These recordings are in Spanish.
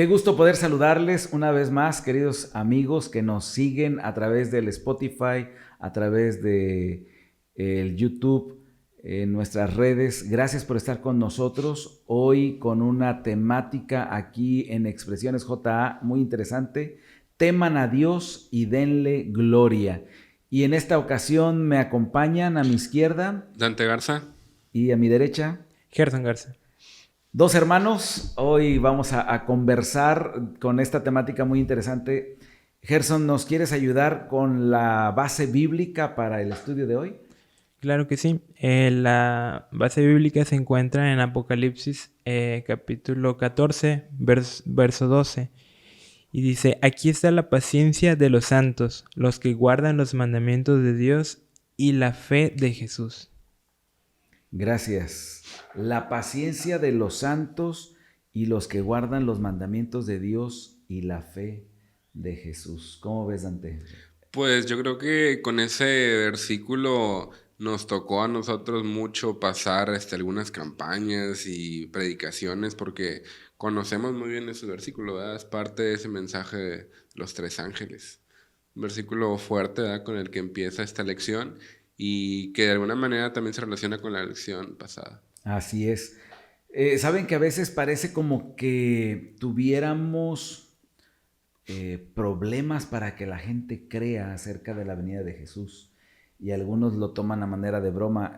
Qué gusto poder saludarles una vez más, queridos amigos que nos siguen a través del Spotify, a través de el YouTube, en nuestras redes. Gracias por estar con nosotros hoy con una temática aquí en Expresiones JA muy interesante. Teman a Dios y denle gloria. Y en esta ocasión me acompañan a mi izquierda Dante Garza. y a mi derecha Gerson Garza. dos hermanos. Hoy vamos a conversar con esta temática muy interesante. Gerson, ¿nos quieres ayudar con la base bíblica para el estudio de hoy? Claro que sí. La base bíblica se encuentra en Apocalipsis capítulo 14, verso 12. Y dice, aquí está la paciencia de los santos, los que guardan los mandamientos de Dios y la fe de Jesús. Gracias. La paciencia de los santos y los que guardan los mandamientos de Dios y la fe de Jesús. ¿Cómo ves, Dante? Pues yo creo que con ese versículo nos tocó a nosotros mucho pasar algunas campañas y predicaciones porque conocemos muy bien ese versículo, ¿verdad? Es parte de ese mensaje de los tres ángeles. Un versículo fuerte, ¿verdad? Con el que empieza esta lección y que de alguna manera también se relaciona con la lección pasada. Así es. Saben que a veces parece como que tuviéramos problemas para que la gente crea acerca de la venida de Jesús. Y algunos lo toman a manera de broma.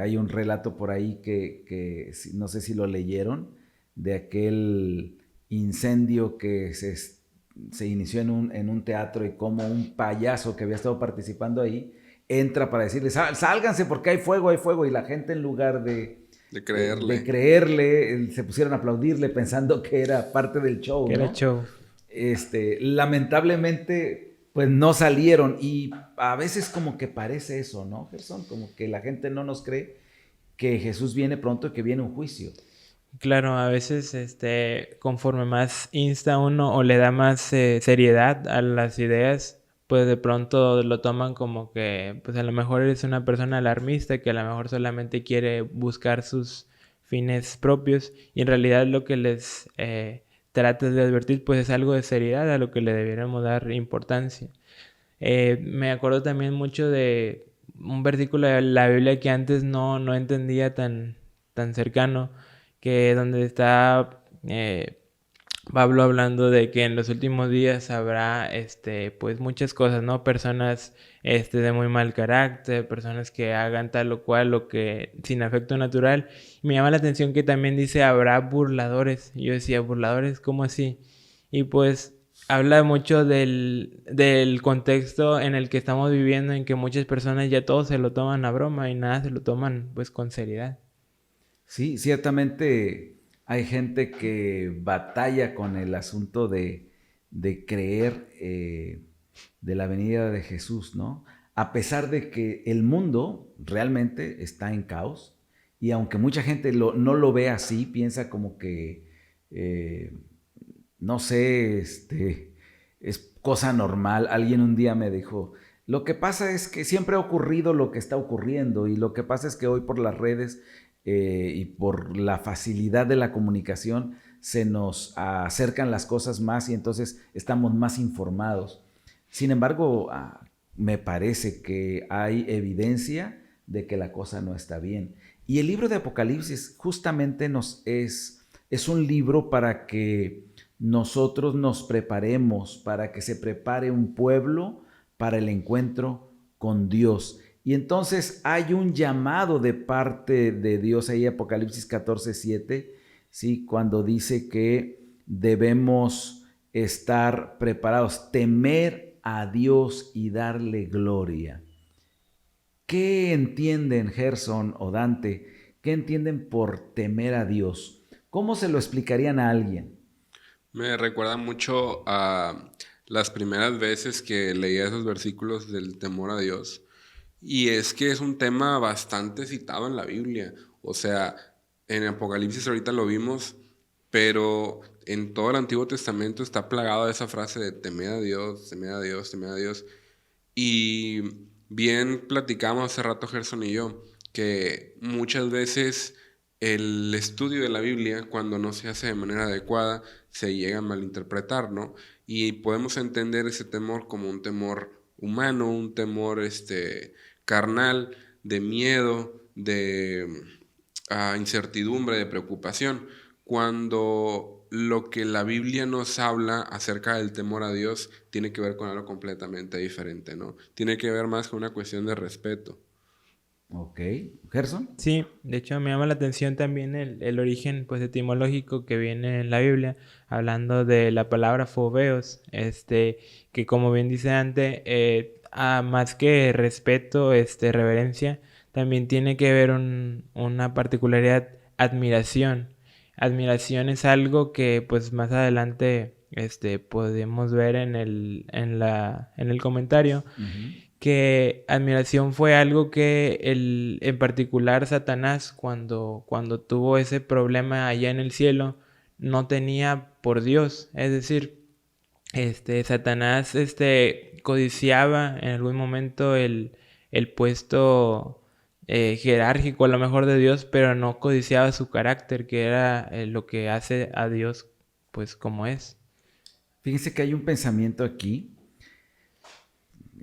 Hay un relato por ahí que no sé si lo leyeron, de aquel incendio que se inició en un teatro y como un payaso que había estado participando ahí entra para decirles, sálganse porque hay fuego, y la gente en lugar de De creerle. creerle, se pusieron a aplaudirle pensando que era parte del show, Que era ¿no? show. Lamentablemente, pues no salieron y a veces como que parece eso, ¿no, Gerson? Como que la gente no nos cree que Jesús viene pronto y que viene un juicio. Claro, a veces conforme más insta uno o le da más seriedad a las ideas, pues de pronto lo toman como que pues a lo mejor eres una persona alarmista que a lo mejor solamente quiere buscar sus fines propios y en realidad lo que les trata de advertir pues es algo de seriedad a lo que le debiéramos dar importancia. Me acuerdo también mucho de un versículo de la Biblia que antes no entendía tan cercano, que donde está Pablo hablando de que en los últimos días habrá pues muchas cosas, ¿no? Personas de muy mal carácter, personas que hagan tal o cual o que sin afecto natural. Me llama la atención que también dice habrá burladores. Y yo decía, ¿burladores? ¿Cómo así? Y pues habla mucho del contexto en el que estamos viviendo, en que muchas personas ya todo se lo toman a broma y nada se lo toman pues con seriedad. Sí, ciertamente hay gente que batalla con el asunto de creer de la venida de Jesús, ¿no? A pesar de que el mundo realmente está en caos y aunque mucha gente no lo ve así, piensa como que, eh, no sé, es cosa normal. Alguien un día me dijo, lo que pasa es que siempre ha ocurrido lo que está ocurriendo y lo que pasa es que hoy por las redes y por la facilidad de la comunicación se nos acercan las cosas más y entonces estamos más informados. Sin embargo, me parece que hay evidencia de que la cosa no está bien. Y el libro de Apocalipsis justamente es un libro para que nosotros nos preparemos, para que se prepare un pueblo para el encuentro con Dios. Y entonces hay un llamado de parte de Dios ahí, Apocalipsis 14:7, ¿sí? Cuando dice que debemos estar preparados, temer a Dios y darle gloria. ¿Qué entienden Gerson o Dante? ¿Qué entienden por temer a Dios? ¿Cómo se lo explicarían a alguien? Me recuerda mucho a las primeras veces que leía esos versículos del temor a Dios. Y es que es un tema bastante citado en la Biblia. O sea, en Apocalipsis ahorita lo vimos, pero en todo el Antiguo Testamento está plagado de esa frase de temer a Dios, temer a Dios, temer a Dios. Y bien platicamos hace rato Gerson y yo, que muchas veces el estudio de la Biblia, cuando no se hace de manera adecuada, se llega a malinterpretar, ¿no? Y podemos entender ese temor como un temor humano, un temor carnal, de miedo, de incertidumbre, de preocupación, cuando lo que la Biblia nos habla acerca del temor a Dios tiene que ver con algo completamente diferente, ¿no? Tiene que ver más con una cuestión de respeto. Ok. Gerson. Sí, de hecho me llama la atención también el origen pues etimológico que viene en la Biblia, hablando de la palabra fobeos, que como bien dice antes, más que respeto, reverencia, también tiene que ver una particularidad, admiración. Admiración es algo que pues más adelante podemos ver en el comentario, Ujú. que admiración fue algo que en particular Satanás, cuando tuvo ese problema allá en el cielo, no tenía por Dios. Es decir, Satanás codiciaba en algún momento el puesto jerárquico a lo mejor de Dios, pero no codiciaba su carácter, que era lo que hace a Dios pues como es. Fíjense que hay un pensamiento aquí,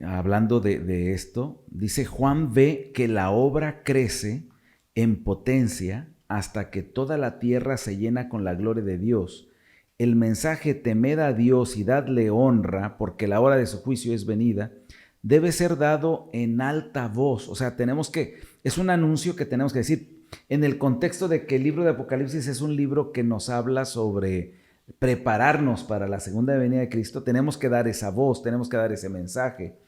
hablando de esto. Dice: Juan ve que la obra crece en potencia hasta que toda la tierra se llena con la gloria de Dios. El mensaje temed a Dios y dadle honra, porque la hora de su juicio es venida, debe ser dado en alta voz. O sea, es un anuncio que tenemos que decir en el contexto de que el libro de Apocalipsis es un libro que nos habla sobre prepararnos para la segunda venida de Cristo. Tenemos que dar esa voz, tenemos que dar ese mensaje.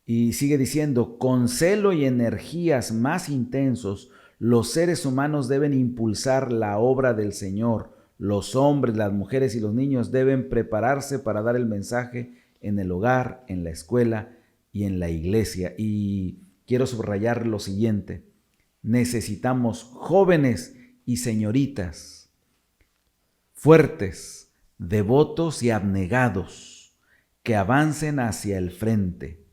Y sigue diciendo: con celo y energías más intensos, los seres humanos deben impulsar la obra del Señor. Los hombres, las mujeres y los niños deben prepararse para dar el mensaje en el hogar, en la escuela y en la iglesia. Y quiero subrayar lo siguiente: necesitamos jóvenes y señoritas fuertes, devotos y abnegados que avancen hacia el frente.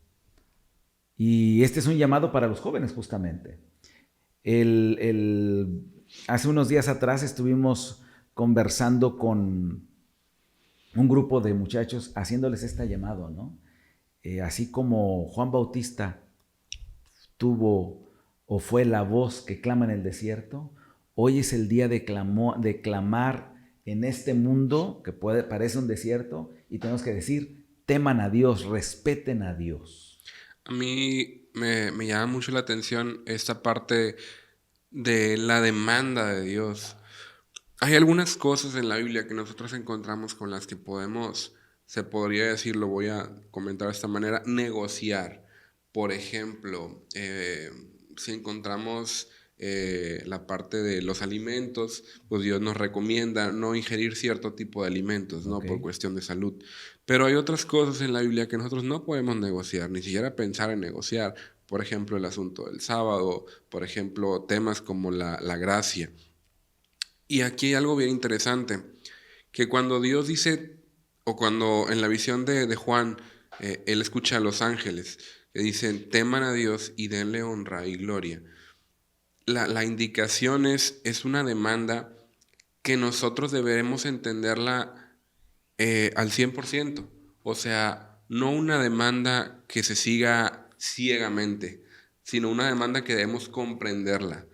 Y este es un llamado para los jóvenes, justamente. Hace unos días atrás estuvimos conversando con un grupo de muchachos, haciéndoles este llamado, ¿no? Así como Juan Bautista tuvo o fue la voz que clama en el desierto, hoy es el día de clamar en este mundo que parece un desierto, y tenemos que decir: teman a Dios, respeten a Dios. A mí me llama mucho la atención esta parte de la demanda de Dios. Hay algunas cosas en la Biblia que nosotros encontramos con las que podemos, se podría decir, lo voy a comentar de esta manera, negociar. Por ejemplo, si encontramos la parte de los alimentos, pues Dios nos recomienda no ingerir cierto tipo de alimentos, ¿no? Por Ok. cuestión de salud. Pero hay otras cosas en la Biblia que nosotros no podemos negociar, ni siquiera pensar en negociar. Por ejemplo, el asunto del sábado, por ejemplo, temas como la gracia. Y aquí hay algo bien interesante, que cuando Dios dice, o cuando en la visión de Juan, él escucha a los ángeles, que dicen: teman a Dios y denle honra y gloria. La indicación es una demanda que nosotros deberemos entenderla al 100%. O sea, no una demanda que se siga ciegamente, sino una demanda que debemos comprenderla.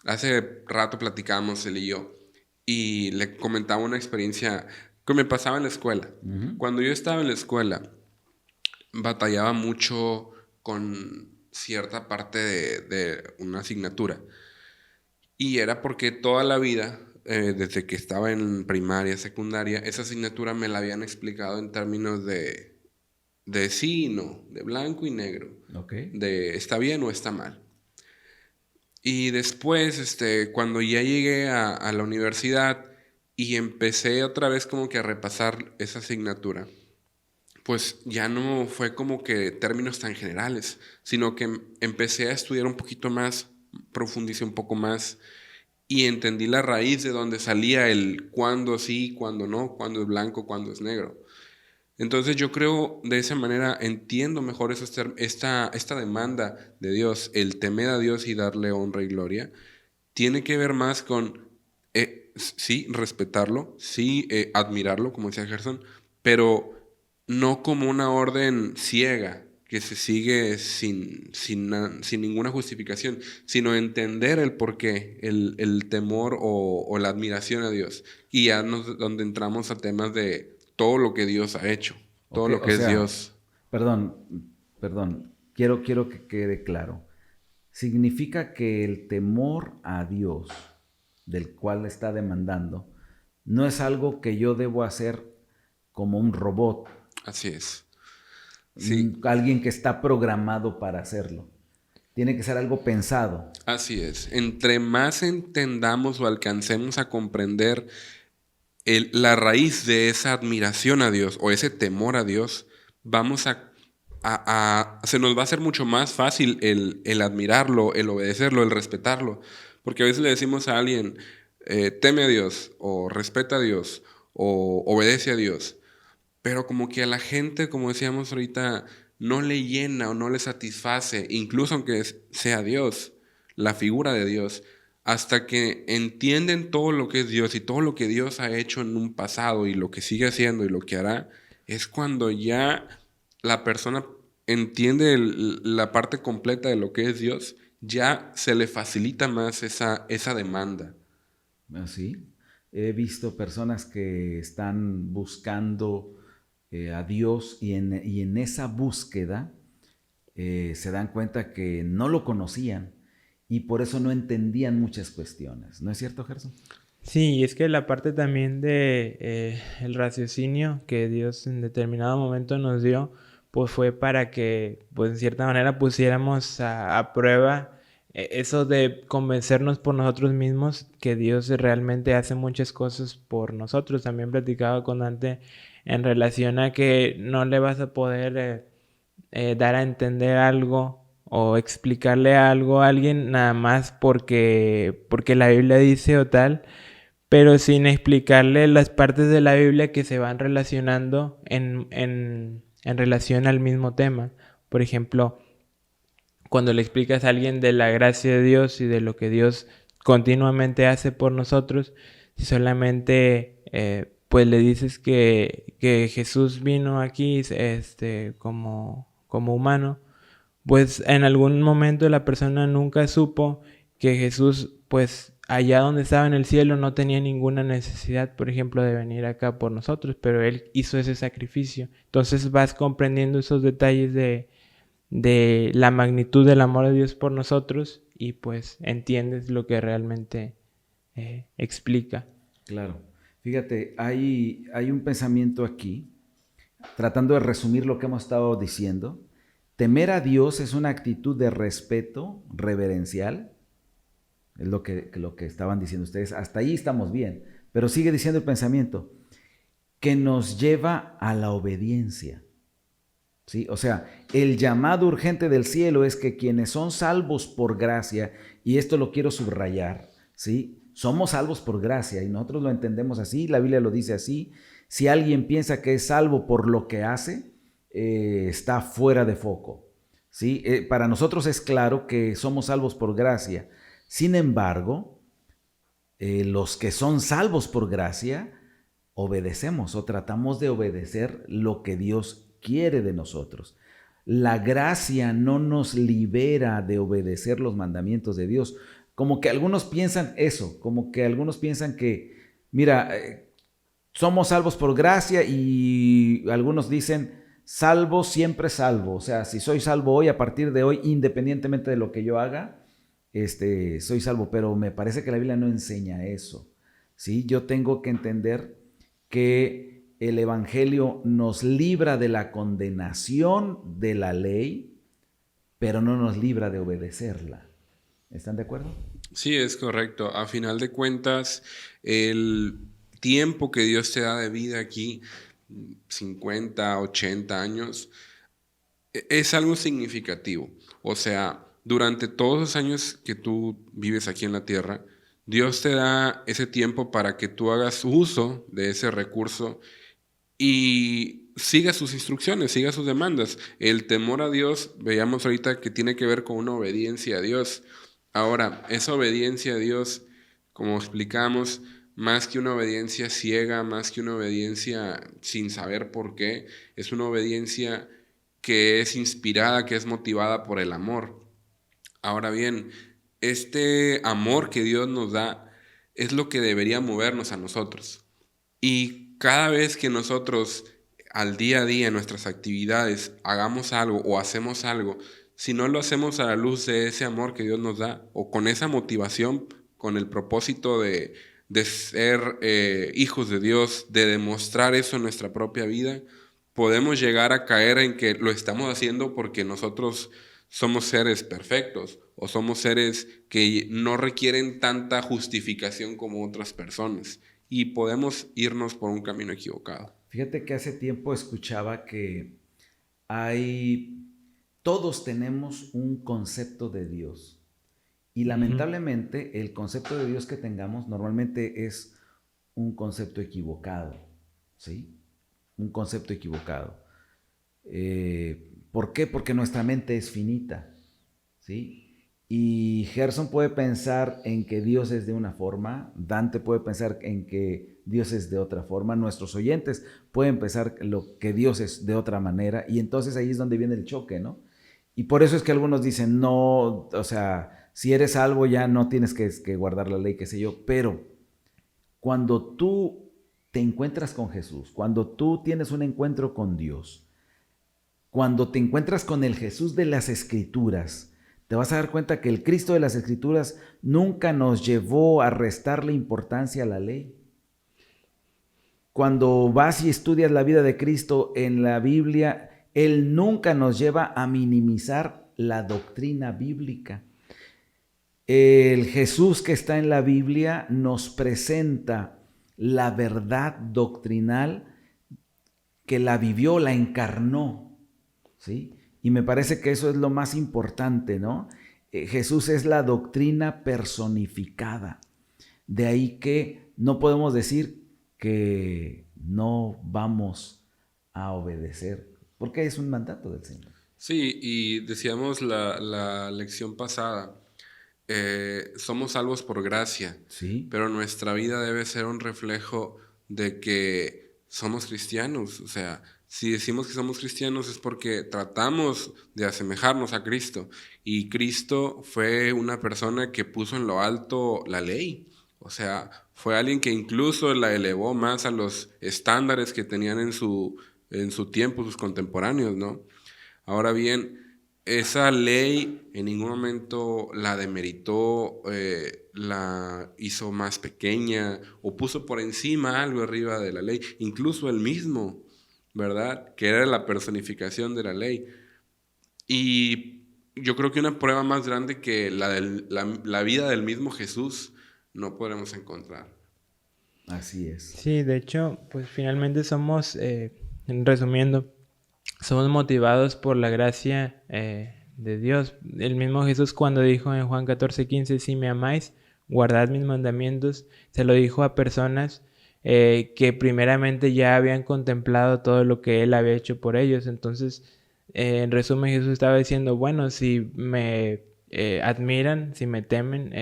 Hace rato platicábamos él y yo, y le comentaba una experiencia que me pasaba en la escuela. Ujú. Cuando yo estaba en la escuela, batallaba mucho con cierta parte de una asignatura. Y era porque toda la vida, desde que estaba en primaria, secundaria, esa asignatura me la habían explicado en términos de sí y no, de blanco y negro, Ok. de está bien o está mal. Y después, cuando ya llegué a la universidad y empecé otra vez como que a repasar esa asignatura, pues ya no fue como que términos tan generales, sino que empecé a estudiar un poquito más, profundicé un poco más y entendí la raíz de donde salía el cuándo sí, cuándo no, cuándo es blanco, cuándo es negro. Entonces yo creo de esa manera entiendo mejor esta demanda de Dios, el temer a Dios y darle honra y gloria, tiene que ver más con, sí, respetarlo, sí, admirarlo, como decía Gerson, pero no como una orden ciega que se sigue sin ninguna justificación, sino entender el porqué, el temor o la admiración a Dios. Y ya donde entramos a temas de todo lo que Dios ha hecho, todo Ok, lo o que es sea, Dios. perdón, perdón, quiero que quede claro. Significa que el temor a Dios, del cual está demandando, no es algo que yo debo hacer como un robot, Así es. Sí, alguien que está programado para hacerlo. Tiene que ser algo pensado. así es. Entre más entendamos o alcancemos a comprender la raíz de esa admiración a Dios o ese temor a Dios, vamos se nos va a hacer mucho más fácil el admirarlo, el obedecerlo, el respetarlo. Porque a veces le decimos a alguien, teme a Dios, o respeta a Dios, o obedece a Dios. Pero como que a la gente, como decíamos ahorita, no le llena o no le satisface, incluso aunque sea Dios, la figura de Dios, hasta que entienden todo lo que es Dios y todo lo que Dios ha hecho en un pasado y lo que sigue haciendo y lo que hará, es cuando ya la persona entiende la parte completa de lo que es Dios, ya se le facilita más esa demanda. Así. He visto personas que están buscando a Dios y en esa búsqueda se dan cuenta que no lo conocían y por eso no entendían muchas cuestiones. ¿No es cierto, Gerson? Sí, y es que la parte también de el raciocinio que Dios en determinado momento nos dio, pues fue para que, pues en cierta manera pusiéramos a prueba eso de convencernos por nosotros mismos que Dios realmente hace muchas cosas por nosotros. También platicaba con Dante en relación a que no le vas a poder dar a entender algo o explicarle algo a alguien nada más porque la Biblia dice o tal, pero sin explicarle las partes de la Biblia que se van relacionando en relación al mismo tema. Por ejemplo, cuando le explicas a alguien de la gracia de Dios y de lo que Dios continuamente hace por nosotros, si solamente pues le dices que Jesús vino aquí como humano, pues en algún momento la persona nunca supo que Jesús, pues allá donde estaba en el cielo, no tenía ninguna necesidad, por ejemplo, de venir acá por nosotros, pero Él hizo ese sacrificio. Entonces vas comprendiendo esos detalles de la magnitud del amor de Dios por nosotros y pues entiendes lo que realmente explica. Claro. Fíjate, hay un pensamiento aquí, tratando de resumir lo que hemos estado diciendo. Temer a Dios es una actitud de respeto reverencial. Es lo que estaban diciendo ustedes. Hasta ahí estamos bien. Pero sigue diciendo el pensamiento, que nos lleva a la obediencia. ¿Sí? O sea, el llamado urgente del cielo es que quienes son salvos por gracia, y esto lo quiero subrayar, ¿sí? Somos salvos por gracia y nosotros lo entendemos así, la Biblia lo dice así. Si alguien piensa que es salvo por lo que hace, está fuera de foco, ¿sí? Para nosotros es claro que somos salvos por gracia. Sin embargo, los que son salvos por gracia, obedecemos o tratamos de obedecer lo que Dios quiere de nosotros. La gracia no nos libera de obedecer los mandamientos de Dios. Como que algunos piensan eso, como que algunos piensan que, mira, somos salvos por gracia y algunos dicen, salvo siempre salvo. O sea, si soy salvo hoy, a partir de hoy, independientemente de lo que yo haga, soy salvo. Pero me parece que la Biblia no enseña eso. ¿Sí? Yo tengo que entender que el Evangelio nos libra de la condenación de la ley, pero no nos libra de obedecerla. ¿Están de acuerdo? Sí, es correcto. A final de cuentas, el tiempo que Dios te da de vida aquí, 50, 80 años, es algo significativo. O sea, durante todos los años que tú vives aquí en la tierra, Dios te da ese tiempo para que tú hagas uso de ese recurso y siga sus instrucciones, siga sus demandas. El temor a Dios, veíamos ahorita que tiene que ver con una obediencia a Dios. Ahora, esa obediencia a Dios, como explicamos, más que una obediencia ciega, más que una obediencia sin saber por qué, es una obediencia que es inspirada, que es motivada por el amor. Ahora bien, este amor que Dios nos da es lo que debería movernos a nosotros. Y cada vez que nosotros al día a día en nuestras actividades hagamos algo o hacemos algo, si no lo hacemos a la luz de ese amor que Dios nos da o con esa motivación, con el propósito de ser hijos de Dios, de demostrar eso en nuestra propia vida, podemos llegar a caer en que lo estamos haciendo porque nosotros somos seres perfectos o somos seres que no requieren tanta justificación como otras personas y podemos irnos por un camino equivocado. Fíjate que hace tiempo escuchaba que hay, todos tenemos un concepto de Dios y lamentablemente el concepto de Dios que tengamos normalmente es un concepto equivocado, ¿sí? Un concepto equivocado. ¿Por qué? Porque nuestra mente es finita, ¿sí? Y Gerson puede pensar en que Dios es de una forma, Dante puede pensar en que Dios es de otra forma, nuestros oyentes pueden pensar lo que Dios es de otra manera, y entonces ahí es donde viene el choque, ¿no? Y por eso es que algunos dicen, no, o sea, si eres salvo ya no tienes que guardar la ley, qué sé yo, pero cuando tú te encuentras con Jesús, cuando tú tienes un encuentro con Dios, cuando te encuentras con el Jesús de las Escrituras, te vas a dar cuenta que el Cristo de las Escrituras nunca nos llevó a restarle importancia a la ley. Cuando vas y estudias la vida de Cristo en la Biblia, Él nunca nos lleva a minimizar la doctrina bíblica. El Jesús que está en la Biblia nos presenta la verdad doctrinal que la vivió, la encarnó, ¿sí? Y me parece que eso es lo más importante, ¿no? Jesús es la doctrina personificada. De ahí que no podemos decir que no vamos a obedecer, porque es un mandato del Señor. Sí, y decíamos la lección pasada, somos salvos por gracia, Sí, pero nuestra vida debe ser un reflejo de que somos cristianos. O sea, si decimos que somos cristianos es porque tratamos de asemejarnos a Cristo. Y Cristo fue una persona que puso en lo alto la ley. O sea, fue alguien que incluso la elevó más a los estándares que tenían en su tiempo sus contemporáneos, ¿no? Ahora bien, esa ley en ningún momento la demeritó, la hizo más pequeña o puso por encima algo arriba de la ley. Incluso él mismo, ¿verdad? Que era la personificación de la ley. Y yo creo que una prueba más grande que la vida del mismo Jesús no podremos encontrar. así es. Sí, de hecho, pues finalmente somos, resumiendo, somos motivados por la gracia de Dios. El mismo Jesús cuando dijo en Juan 14:15, si me amáis, guardad mis mandamientos, se lo dijo a personas que primeramente ya habían contemplado todo lo que Él había hecho por ellos. Entonces, en resumen, Jesús estaba diciendo, bueno, si me admiran, si me temen,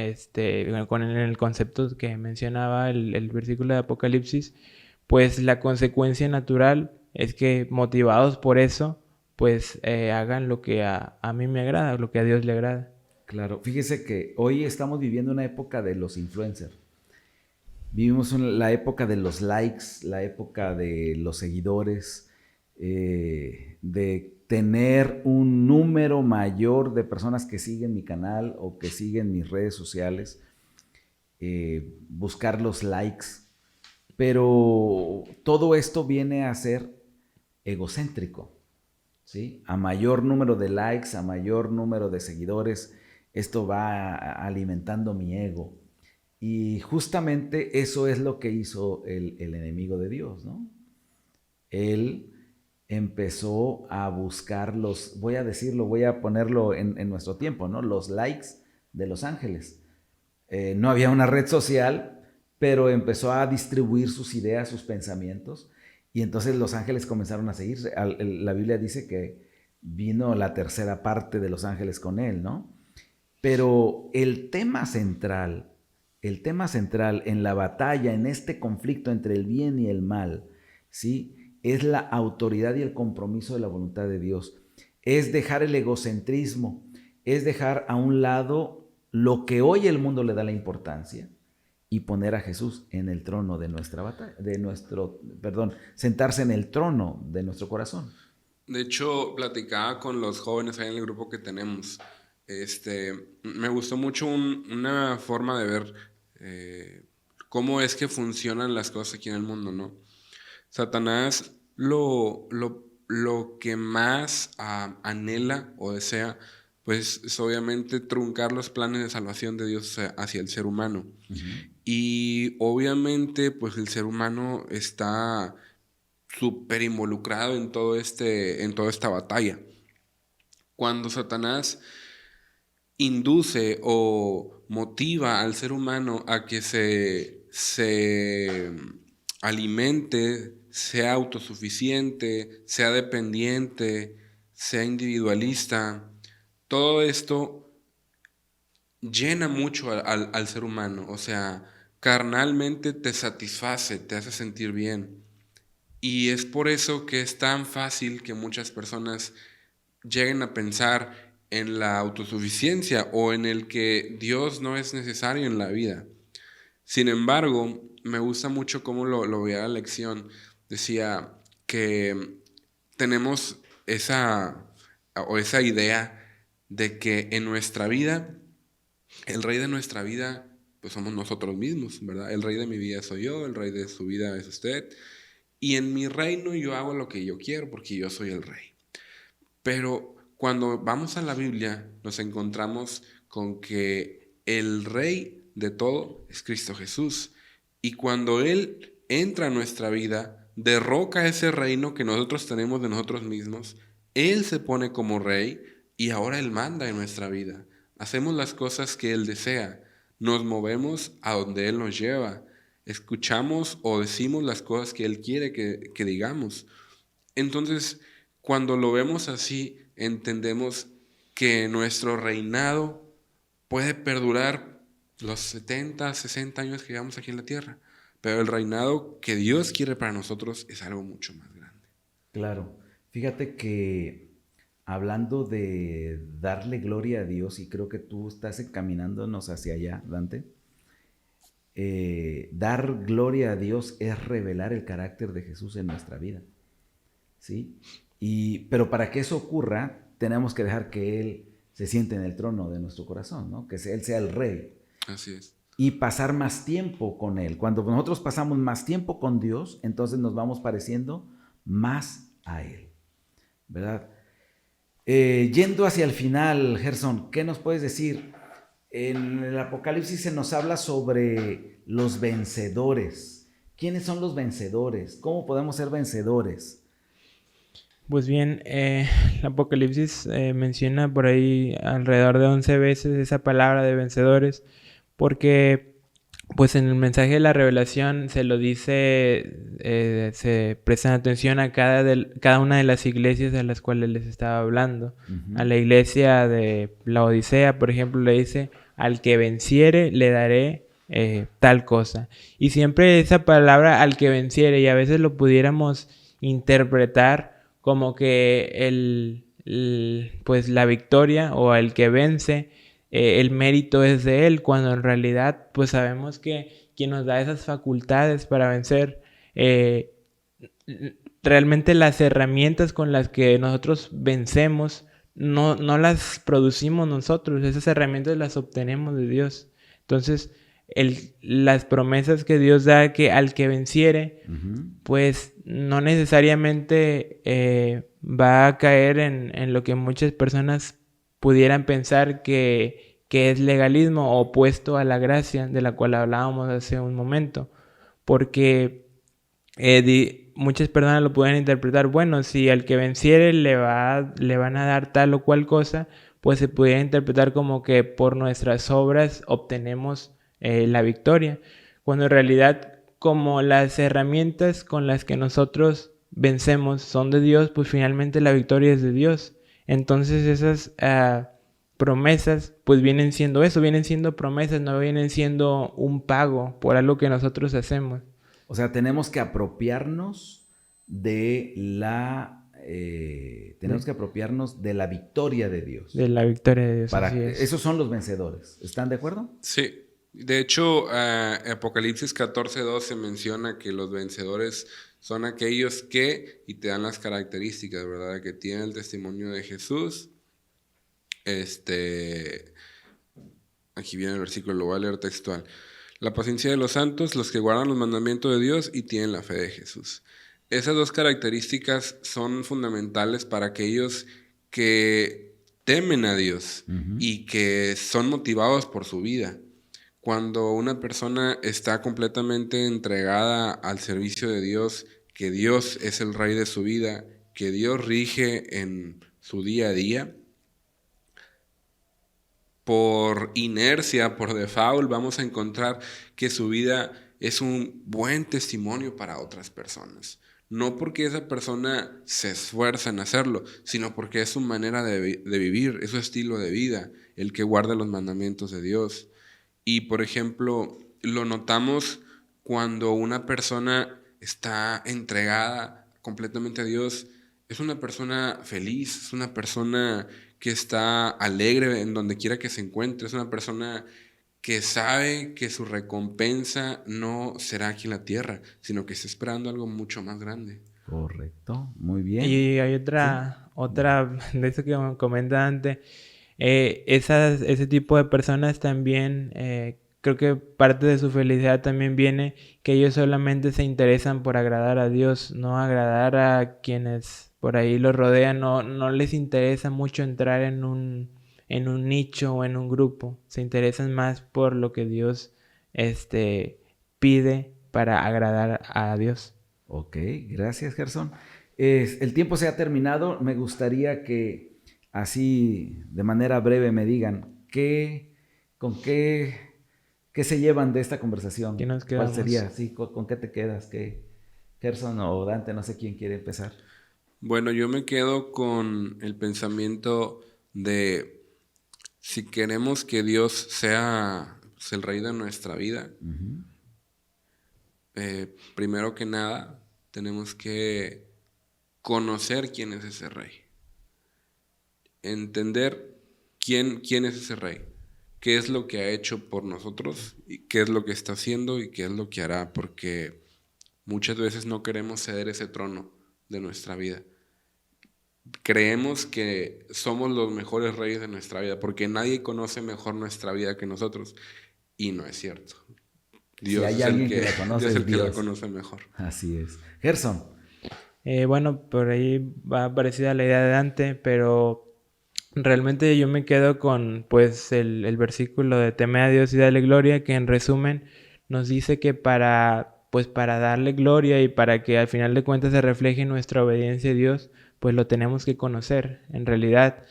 con el concepto que mencionaba el versículo de Apocalipsis, pues la consecuencia natural es que motivados por eso, pues hagan lo que a mí me agrada, lo que a Dios le agrada. Claro, fíjese que hoy estamos viviendo una época de los influencers. Vivimos la época de los likes, la época de los seguidores, de tener un número mayor de personas que siguen mi canal o que siguen mis redes sociales, buscar los likes. Pero todo esto viene a ser egocéntrico, ¿sí? A mayor número de likes, a mayor número de seguidores, esto va alimentando mi ego. Y justamente eso es lo que hizo el enemigo de Dios, ¿no? Él empezó a buscar los, voy a decirlo, voy a ponerlo en nuestro tiempo, ¿no? Los likes de los ángeles. No había una red social, pero empezó a distribuir sus ideas, sus pensamientos, y entonces los ángeles comenzaron a seguirse. La Biblia dice que vino la tercera parte de los ángeles con él, ¿no? Pero el tema central en la batalla, en este conflicto entre el bien y el mal, ¿sí? Es la autoridad y el compromiso de la voluntad de Dios. Es dejar el egocentrismo, es dejar a un lado lo que hoy el mundo le da la importancia y poner a Jesús en el trono de nuestra batalla, sentarse en el trono de nuestro corazón. De hecho, platicaba con los jóvenes ahí en el grupo que tenemos. Me gustó mucho una forma de ver cómo es que funcionan las cosas aquí en el mundo, ¿no? Satanás lo que más anhela o desea, pues es obviamente truncar los planes de salvación de Dios hacia el ser humano. Y obviamente, pues el ser humano está súper involucrado en toda esta batalla. Cuando Satanás induce o motiva al ser humano a que se alimente, sea autosuficiente, sea dependiente, sea individualista, todo esto llena mucho al ser humano. O sea, carnalmente te satisface, te hace sentir bien. Y es por eso que es tan fácil que muchas personas lleguen a pensar en la autosuficiencia o en el que Dios no es necesario en la vida. Sin embargo, me gusta mucho cómo lo veía la lección. Decía que tenemos esa idea de que en nuestra vida, el rey de nuestra vida, pues somos nosotros mismos, ¿verdad? El rey de mi vida soy yo, el rey de su vida es usted. Y en mi reino yo hago lo que yo quiero porque yo soy el rey. Pero cuando vamos a la Biblia nos encontramos con que el rey de todo es Cristo Jesús. Y cuando Él entra a nuestra vida, derroca ese reino que nosotros tenemos de nosotros mismos. Él se pone como rey y ahora Él manda en nuestra vida. Hacemos las cosas que Él desea. Nos movemos a donde Él nos lleva. Escuchamos o decimos las cosas que Él quiere que digamos. Entonces, cuando lo vemos así, entendemos que nuestro reinado puede perdurar los 70, 60 años que llevamos aquí en la tierra. Pero el reinado que Dios quiere para nosotros es algo mucho más grande. Claro. Fíjate que hablando de darle gloria a Dios, y creo que tú estás encaminándonos hacia allá, Dante, dar gloria a Dios es revelar el carácter de Jesús en nuestra vida, ¿sí? Pero para que eso ocurra, tenemos que dejar que Él se siente en el trono de nuestro corazón, ¿no? Que Él sea el rey. Así es. Y pasar más tiempo con Él. Cuando nosotros pasamos más tiempo con Dios, entonces nos vamos pareciendo más a Él, ¿verdad? Yendo hacia el final, Gerson, ¿qué nos puedes decir? En el Apocalipsis se nos habla sobre los vencedores. ¿Quiénes son los vencedores? ¿Cómo podemos ser vencedores? Pues bien, el Apocalipsis menciona por ahí alrededor de 11 veces esa palabra de vencedores, porque pues en el mensaje de la revelación se lo dice, se prestan atención a cada una de las iglesias a las cuales les estaba hablando. A la iglesia de la Odisea, por ejemplo, le dice: al que venciere le daré tal cosa. Y siempre esa palabra, al que venciere, y a veces lo pudiéramos interpretar como que pues la victoria o el que vence, el mérito es de él, cuando en realidad pues sabemos que quien nos da esas facultades para vencer, realmente las herramientas con las que nosotros vencemos no las producimos nosotros, esas herramientas las obtenemos de Dios. Entonces las promesas que Dios da, que al que venciere, pues no necesariamente va a caer en lo que muchas personas pudieran pensar que es legalismo opuesto a la gracia de la cual hablábamos hace un momento, porque muchas personas lo pueden interpretar: bueno, si al que venciere le van a dar tal o cual cosa, pues se pudiera interpretar como que por nuestras obras obtenemos la victoria, cuando en realidad, como las herramientas con las que nosotros vencemos son de Dios, pues finalmente la victoria es de Dios. Entonces esas promesas pues vienen siendo eso, vienen siendo promesas, no vienen siendo un pago por algo que nosotros hacemos. O sea, tenemos que apropiarnos de tenemos que apropiarnos de la victoria de Dios. De la victoria de Dios, así es. Esos son los vencedores. ¿Están de acuerdo? Sí. De hecho, Apocalipsis 14:12 menciona que los vencedores son aquellos que, y te dan las características, ¿verdad? Que tienen el testimonio de Jesús. Aquí viene el versículo, lo voy a leer textual. La paciencia de los santos, los que guardan los mandamientos de Dios y tienen la fe de Jesús. Esas dos características son fundamentales para aquellos que temen a Dios y que son motivados por su vida. Cuando una persona está completamente entregada al servicio de Dios, que Dios es el rey de su vida, que Dios rige en su día a día, por inercia, por default, vamos a encontrar que su vida es un buen testimonio para otras personas. No porque esa persona se esfuerza en hacerlo, sino porque es su manera de vivir, es su estilo de vida, el que guarda los mandamientos de Dios. Y, por ejemplo, lo notamos cuando una persona está entregada completamente a Dios. Es una persona feliz, es una persona que está alegre en donde quiera que se encuentre, es una persona que sabe que su recompensa no será aquí en la tierra, sino que está esperando algo mucho más grande. Correcto, muy bien. Y hay otra de eso que comenta antes. Ese tipo de personas también, creo que parte de su felicidad también viene que ellos solamente se interesan por agradar a Dios, no agradar a quienes por ahí los rodean, no les interesa mucho entrar en un nicho o en un grupo, se interesan más por lo que Dios pide para agradar a Dios. Ok, gracias, Gerson. El tiempo se ha terminado. Me gustaría que así, de manera breve, me digan con qué se llevan de esta conversación. ¿Qué nos quedamos? ¿Cuál sería? Sí, ¿con qué te quedas? Gerson o Dante, no sé quién quiere empezar. Bueno, yo me quedo con el pensamiento de si queremos que Dios sea el rey de nuestra vida, primero que nada tenemos que conocer quién es ese rey, entender quién es ese rey, qué es lo que ha hecho por nosotros, y qué es lo que está haciendo y qué es lo que hará, porque muchas veces no queremos ceder ese trono de nuestra vida. Creemos que somos los mejores reyes de nuestra vida, porque nadie conoce mejor nuestra vida que nosotros, y no es cierto. Dios si hay es alguien que la conoce, Dios es el que Dios. la conoce mejor. Así es. Gerson. Bueno, por ahí va parecida a la idea de Dante, pero realmente yo me quedo con pues el versículo de teme a Dios y dale gloria, que en resumen nos dice que para darle gloria y para que al final de cuentas se refleje nuestra obediencia a Dios, pues lo tenemos que conocer. En realidad,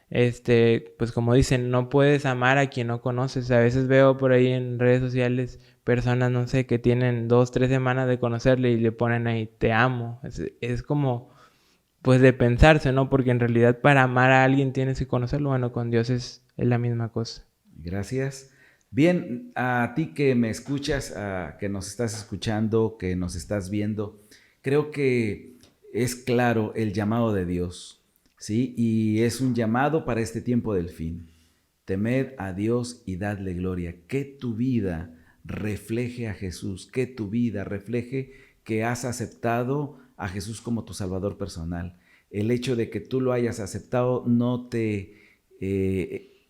pues como dicen, no puedes amar a quien no conoces. A veces veo por ahí en redes sociales personas, no sé, que tienen 2, 3 semanas de conocerle y le ponen ahí, te amo. Es como, pues de pensarse, ¿no? Porque en realidad para amar a alguien tienes que conocerlo. Bueno, con Dios es la misma cosa. Gracias. Bien, a ti que me escuchas, que nos estás escuchando, que nos estás viendo, creo que es claro el llamado de Dios, ¿sí? Y es un llamado para este tiempo del fin. Temed a Dios y dadle gloria. Que tu vida refleje a Jesús, que tu vida refleje que has aceptado a Jesús como tu Salvador personal. El hecho de que tú lo hayas aceptado no te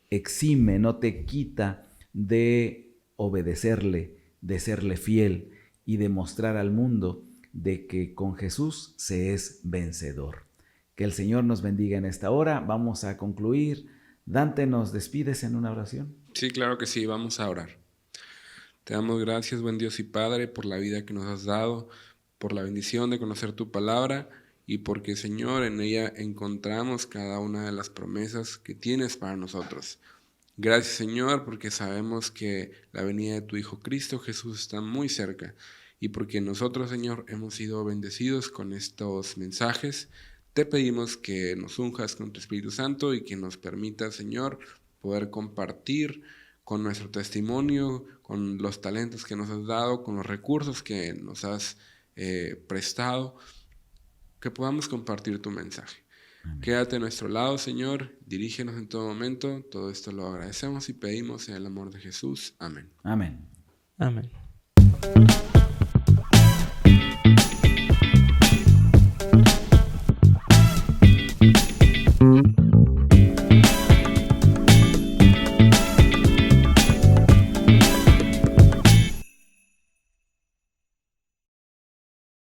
exime, no te quita de obedecerle, de serle fiel y de mostrar al mundo de que con Jesús se es vencedor. Que el Señor nos bendiga en esta hora. Vamos a concluir. Dante, ¿nos despides en una oración? Sí, claro que sí, vamos a orar. Te damos gracias, buen Dios y Padre, por la vida que nos has dado, por la bendición de conocer tu palabra y porque, Señor, en ella encontramos cada una de las promesas que tienes para nosotros. Gracias, Señor, porque sabemos que la venida de tu Hijo Cristo Jesús está muy cerca y porque nosotros, Señor, hemos sido bendecidos con estos mensajes. Te pedimos que nos unjas con tu Espíritu Santo y que nos permitas, Señor, poder compartir con nuestro testimonio, con los talentos que nos has dado, con los recursos que nos has prestado, que podamos compartir tu mensaje. Amén. Quédate a nuestro lado, Señor, dirígenos en todo momento. Todo esto lo agradecemos y pedimos en el amor de Jesús. Amén. Amén. Amén.